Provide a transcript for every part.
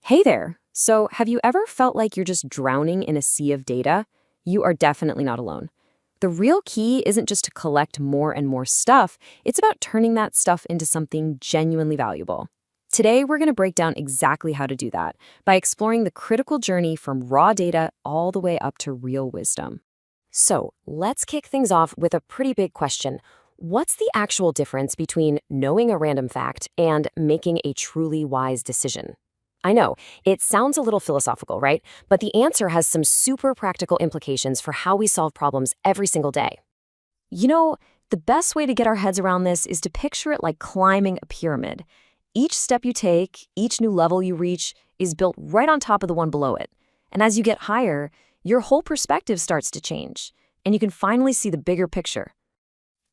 Hey there. So, have you ever felt like you're just drowning in a sea of data? You are definitely not alone. The real key isn't just to collect more and more stuff, it's about turning that stuff into something genuinely valuable. Today, we're going to break down exactly how to do that by exploring the critical journey from raw data all the way up to real wisdom. So, let's kick things off with a pretty big question. What's the actual difference between knowing a random fact and making a truly wise decision? I know, it sounds a little philosophical, right? But the answer has some super practical implications for how we solve problems every single day. The best way to get our heads around this is to picture it like climbing a pyramid. Each step you take, each new level you reach, is built right on top of the one below it. And as you get higher, your whole perspective starts to change, and you can finally see the bigger picture.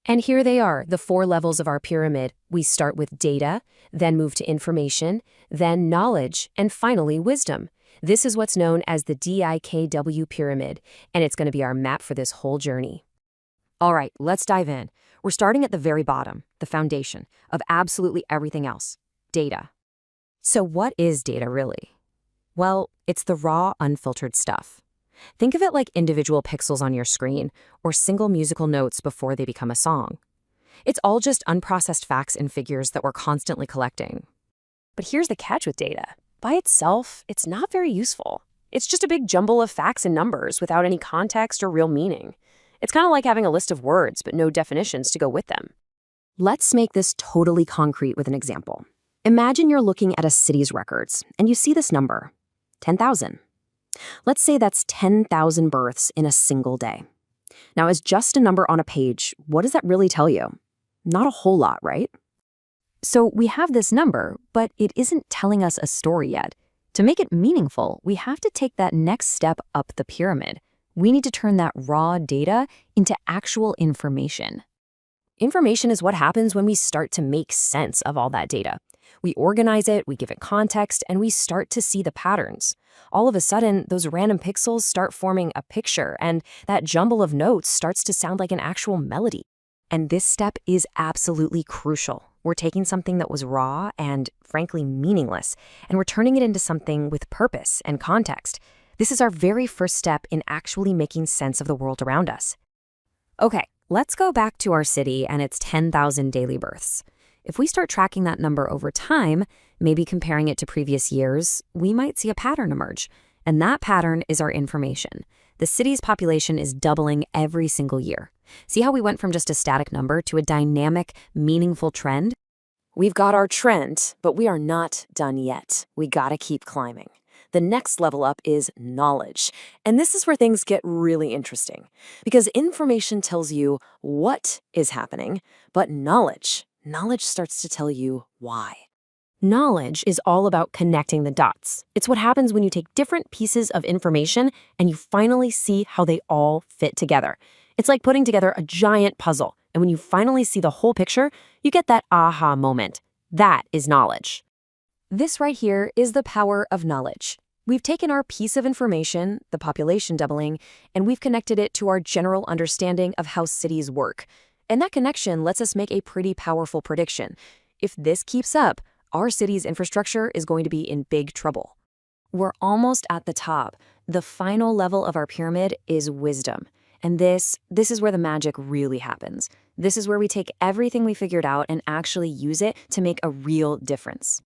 And here they are, the 4 levels of our pyramid. We start with data, then move to information, then knowledge, and finally wisdom. This is what's known as the DIKW pyramid, and it's going to be our map for this whole journey. All right, let's dive in. We're starting at the very bottom, the foundation of absolutely everything else, data. So what is data really? Well, it's the raw, unfiltered stuff. Think of it like individual pixels on your screen or single musical notes before they become a song. It's all just unprocessed facts and figures that we're constantly collecting. But here's the catch with data. By itself, it's not very useful. It's just a big jumble of facts and numbers without any context or real meaning. It's kind of like having a list of words but no definitions to go with them. Let's make this totally concrete with an example. Imagine you're looking at a city's records and you see this number, 10,000. Let's say that's 10,000 births in a single day. Now, as just a number on a page, what does that really tell you? Not a whole lot, right? So we have this number, but it isn't telling us a story yet. To make it meaningful, we have to take that next step up the pyramid. We need to turn that raw data into actual information. Information is what happens when we start to make sense of all that data. We organize it, we give it context, and we start to see the patterns. All of a sudden, those random pixels start forming a picture, and that jumble of notes starts to sound like an actual melody. And this step is absolutely crucial. We're taking something that was raw and, frankly, meaningless, and we're turning it into something with purpose and context. This is our very first step in actually making sense of the world around us. Okay, let's go back to our city and its 10,000 daily births. If we start tracking that number over time, maybe comparing it to previous years, we might see a pattern emerge. And that pattern is our information. The city's population is doubling every single year. See how we went from just a static number to a dynamic, meaningful trend? We've got our trend, but we are not done yet. We gotta keep climbing. The next level up is knowledge. And this is where things get really interesting. Because information tells you what is happening, but knowledge starts to tell you why. Knowledge is all about connecting the dots. It's what happens when you take different pieces of information and you finally see how they all fit together. It's like putting together a giant puzzle, and when you finally see the whole picture, you get that aha moment. That is knowledge. This right here is the power of knowledge. We've taken our piece of information, the population doubling, and we've connected it to our general understanding of how cities work. And that connection lets us make a pretty powerful prediction. If this keeps up, our city's infrastructure is going to be in big trouble. We're almost at the top. The final level of our pyramid is wisdom. And this is where the magic really happens. This is where we take everything we figured out and actually use it to make a real difference.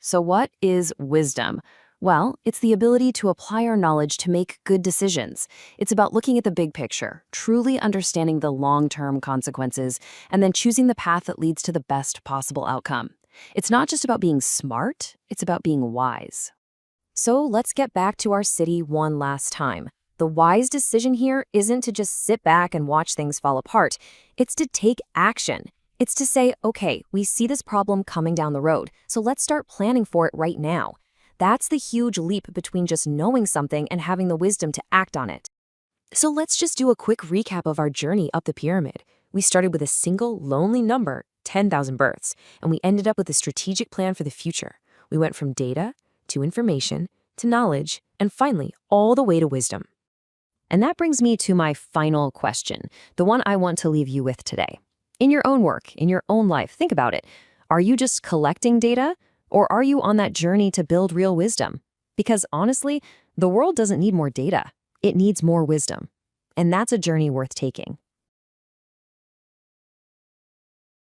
So what is wisdom? Well, it's the ability to apply our knowledge to make good decisions. It's about looking at the big picture, truly understanding the long-term consequences, and then choosing the path that leads to the best possible outcome. It's not just about being smart, it's about being wise. So let's get back to our city one last time. The wise decision here isn't to just sit back and watch things fall apart. It's to take action. It's to say, okay, we see this problem coming down the road, so let's start planning for it right now. That's the huge leap between just knowing something and having the wisdom to act on it. So let's just do a quick recap of our journey up the pyramid. We started with a single lonely number, 10,000 births, and we ended up with a strategic plan for the future. We went from data to information to knowledge and finally all the way to wisdom. And that brings me to my final question, the one I want to leave you with today. In your own work, in your own life, think about it. Are you just collecting data? Or are you on that journey to build real wisdom? Because honestly, the world doesn't need more data. It needs more wisdom. And that's a journey worth taking.